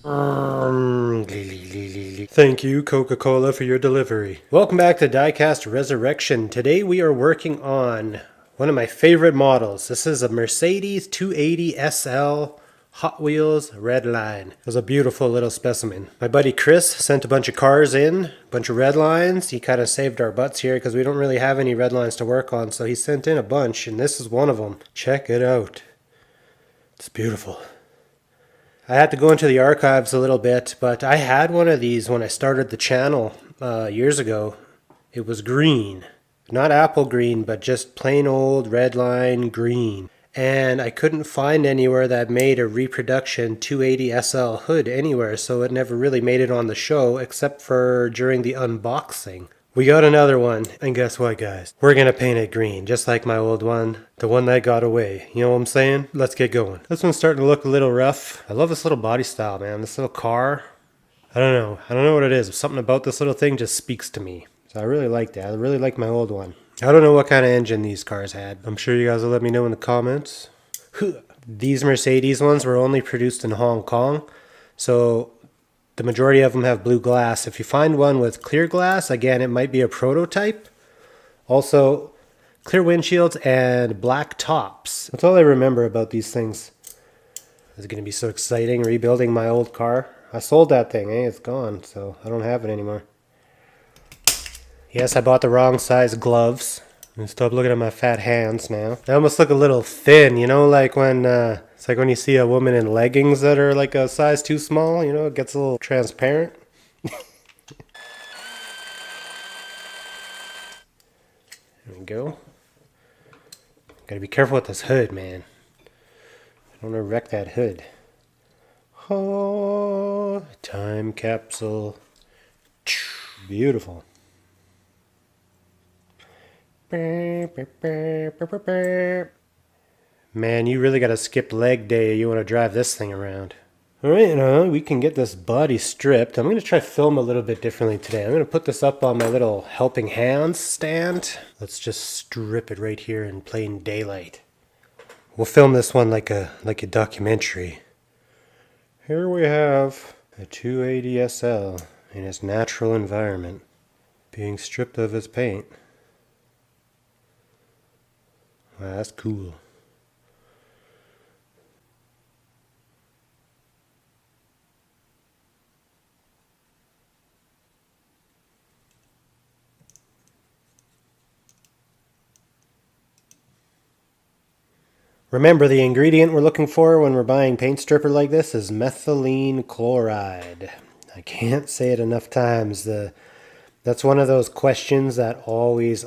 Thank you, Coca-Cola, for your delivery. Welcome back to Diecast Resurrection. Today we are working on one of my favorite models. This is a Mercedes 280 SL Hot Wheels Redline. It was a beautiful little specimen. My buddy Chris sent a bunch of cars in, a bunch of Redlines. He kind of saved our butts here because we don't really have any Redlines to work on, so he sent in a bunch, and this is one of them. Check it out. It's beautiful. I had to go into the archives a little bit, but I had one of these when I started the channel years ago. It was green. Not apple green, but just plain old Redline green. And I couldn't find anywhere that made a reproduction 280 SL hood anywhere, so it never really made it on the show except for during the unboxing. We got another one, and guess what, guys? We're gonna paint it green, just like my old one, the one that got away. You know what I'm saying? Let's get going. This one's starting to look a little rough. I love this little body style, man. This little car. I don't know what it is. Something about this little thing just speaks to me. So I really like that. I really like my old one. I don't know what kind of engine these cars had. I'm sure you guys will let me know in the comments. These Mercedes ones were only produced in Hong Kong, so the majority of them have blue glass. If you find one with clear glass, again, it might be a prototype. Also, clear windshields and black tops. That's all I remember about these things. It's going to be so exciting rebuilding my old car. I sold that thing, It's gone, so I don't have it anymore. Yes, I bought the wrong size gloves. Stop looking at my fat hands now. They almost look a little thin, like when it's like when you see a woman in leggings that are like a size too small, it gets a little transparent. There we go. Gotta be careful with this hood, man. I don't want to wreck that hood. Oh, time capsule. Beautiful. Man, you really got a skip leg day. You want to drive this thing around. Alright, we can get this body stripped. I'm going to try to film a little bit differently today. I'm going to put this up on my little helping hands stand. Let's just strip it right here in plain daylight. We'll film this one like a documentary. Here we have a 280 SL in its natural environment, being stripped of its paint. Wow, that's cool. Remember, the ingredient we're looking for when we're buying paint stripper like this is methylene chloride. I can't say it enough times. That's one of those questions that always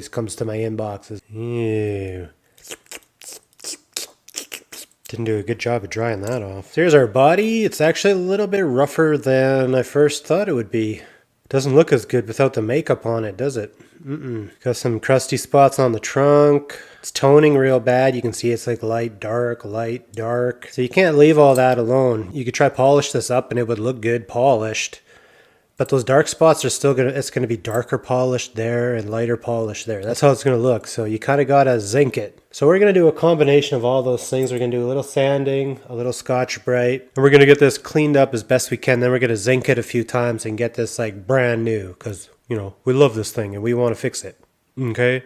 comes to my inboxes. Ew. Didn't do a good job of drying that off. So here's our body. It's actually a little bit rougher than I first thought it would be. Doesn't look as good without the makeup on it, does it? Got some crusty spots on the trunk. It's toning real bad. You can see it's like light, dark. So you can't leave all that alone. You could try polish this up and it would look good polished. But those dark spots are still it's gonna be darker polished there and lighter polished there. That's how it's gonna look. So you kind of gotta zinc it. So we're gonna do a combination of all those things. We're gonna do a little sanding, a little Scotch-Brite, and we're gonna get this cleaned up as best we can. Then we're gonna zinc it a few times and get this like brand new, because we love this thing and we want to fix it. Okay.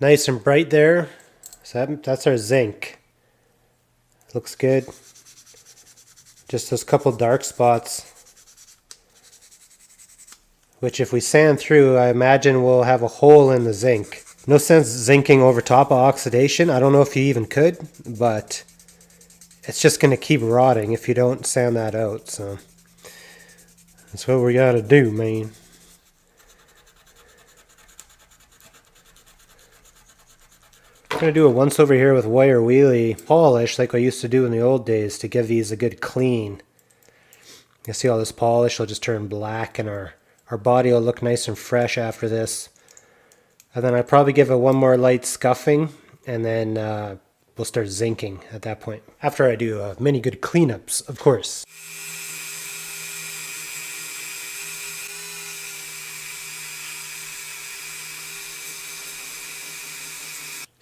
Nice and bright there. So that's our zinc. Looks good. Just those couple dark spots, which if we sand through, I imagine we'll have a hole in the zinc. No sense zinking over top of oxidation. I don't know if you even could, but it's just going to keep rotting if you don't sand that out. So that's what we got to do, man. I'm going to do a once over here with wire wheelie polish like I used to do in the old days to give these a good clean. You see all this polish will just turn black and our body will look nice and fresh after this. And then I'll probably give it one more light scuffing and then we'll start zinking at that point. After I do many good cleanups, of course.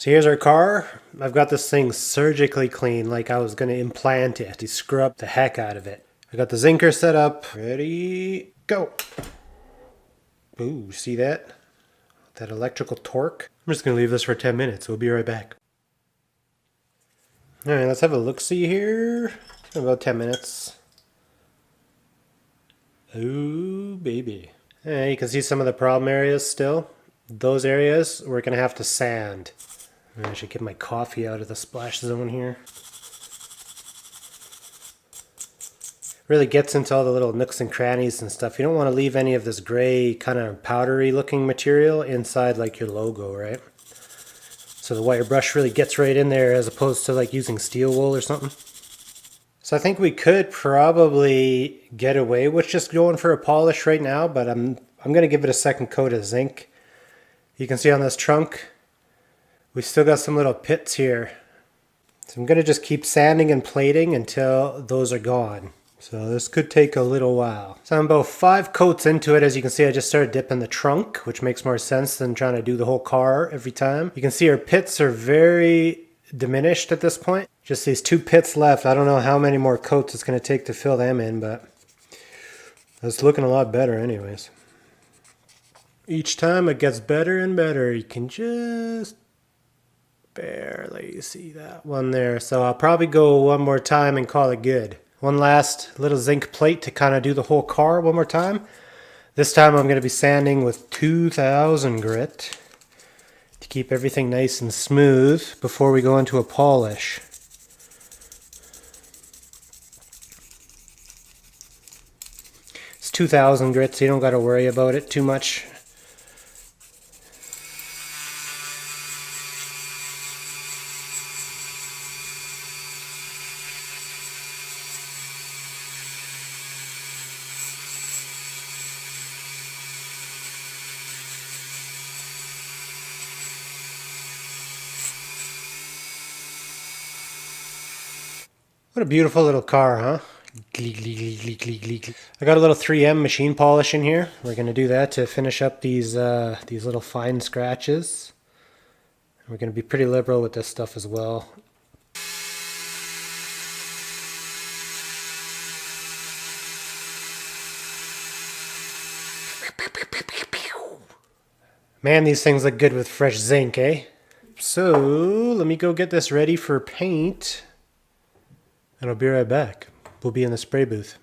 So here's our car. I've got this thing surgically clean, like I was going to implant it to scrub the heck out of it. I got the zinker set up. Ready, go. Ooh, see that? That electrical torque. I'm just going to leave this for 10 minutes. We'll be right back. Alright, let's have a look-see here. About 10 minutes. Ooh, baby. You can see some of the problem areas still. Those areas we're going to have to sand. I should get my coffee out of the splash zone here. Really gets into all the little nooks and crannies and stuff. You don't want to leave any of this gray kind of powdery looking material inside like your logo, right? So the wire brush really gets right in there as opposed to like using steel wool or something. So I think we could probably get away with just going for a polish right now, but I'm going to give it a second coat of zinc. You can see on this trunk, we still got some little pits here. So I'm going to just keep sanding and plating until those are gone. So this could take a little while. So I'm about 5 coats into it. As you can see, I just started dipping the trunk, which makes more sense than trying to do the whole car every time. You can see our pits are very diminished at this point. Just these 2 pits left. I don't know how many more coats it's going to take to fill them in, but it's looking a lot better anyways. Each time it gets better and better. You can just barely see that one there. So I'll probably go one more time and call it good. One last little zinc plate to kind of do the whole car one more time. This time I'm going to be sanding with 2000 grit to keep everything nice and smooth before we go into a polish. It's 2000 grit, so you don't got to worry about it too much. What a beautiful little car, huh? I got a little 3M machine polish in here. We're going to do that to finish up these little fine scratches. We're going to be pretty liberal with this stuff as well. Man, these things look good with fresh zinc, eh? So, let me go get this ready for paint. And I'll be right back. We'll be in the spray booth.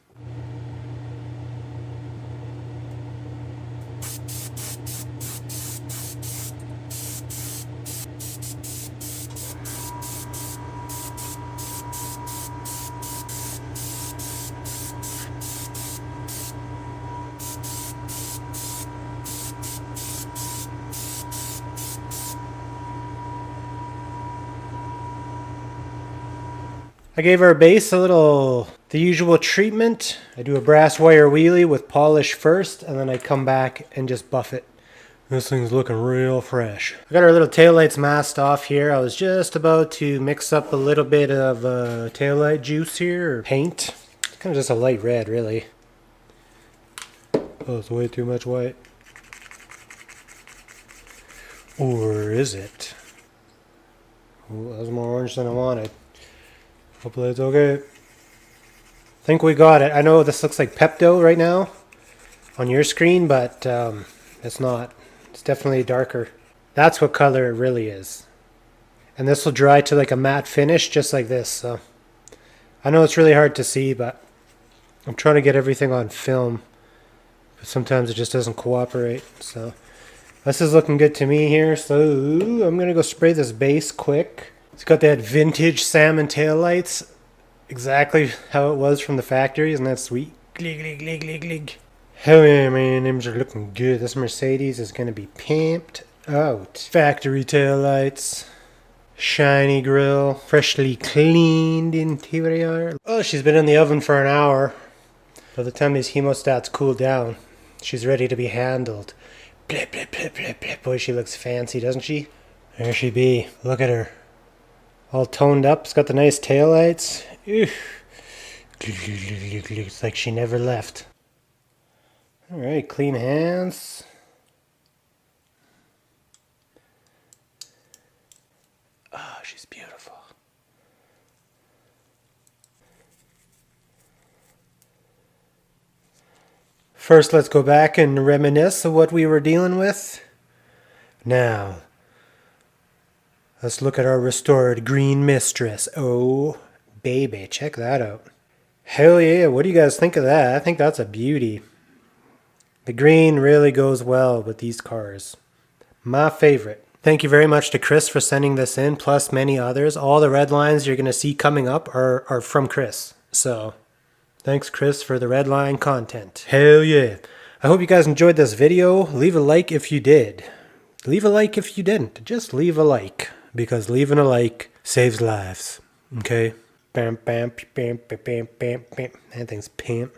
I gave our base the usual treatment. I do a brass wire wheelie with polish first, and then I come back and just buff it. This thing's looking real fresh. I got our little taillights masked off here. I was just about to mix up a little bit of taillight juice here, or paint. It's kind of just a light red, really. Oh, it's way too much white. Or is it? Oh, that was more orange than I wanted. Hopefully it's okay. I think we got it. I know this looks like Pepto right now on your screen, but it's not. It's definitely darker. That's what color it really is. And this will dry to like a matte finish, just like this. So I know it's really hard to see, but I'm trying to get everything on film. But sometimes it just doesn't cooperate. So this is looking good to me here. So I'm going to go spray this base quick. It's got that vintage salmon taillights, exactly how it was from the factory. Isn't that sweet? Glig, glig, glig, glig, glig. Hell yeah, man, them are looking good. This Mercedes is going to be pimped out. Factory taillights, shiny grille, freshly cleaned interior. Oh, she's been in the oven for an hour. By the time these hemostats cool down, she's ready to be handled. Blip, blip, blip, blip, blip. Boy, she looks fancy, doesn't she? There she be. Look at her. All toned up. It's got the nice taillights. It's like she never left. Alright, clean hands. she's beautiful. First, let's go back and reminisce of what we were dealing with. Now, let's look at our restored green mistress. Oh, baby, check that out. Hell yeah, what do you guys think of that? I think that's a beauty. The green really goes well with these cars. My favorite. Thank you very much to Chris for sending this in, plus many others. All the red lines you're going to see coming up are from Chris. So, thanks Chris for the Redline content. Hell yeah. I hope you guys enjoyed this video. Leave a like if you did. Leave a like if you didn't. Just leave a like. Because leaving a like saves lives. Okay? Bam, bam, bam, bam, bam, bam. That thing's pimp.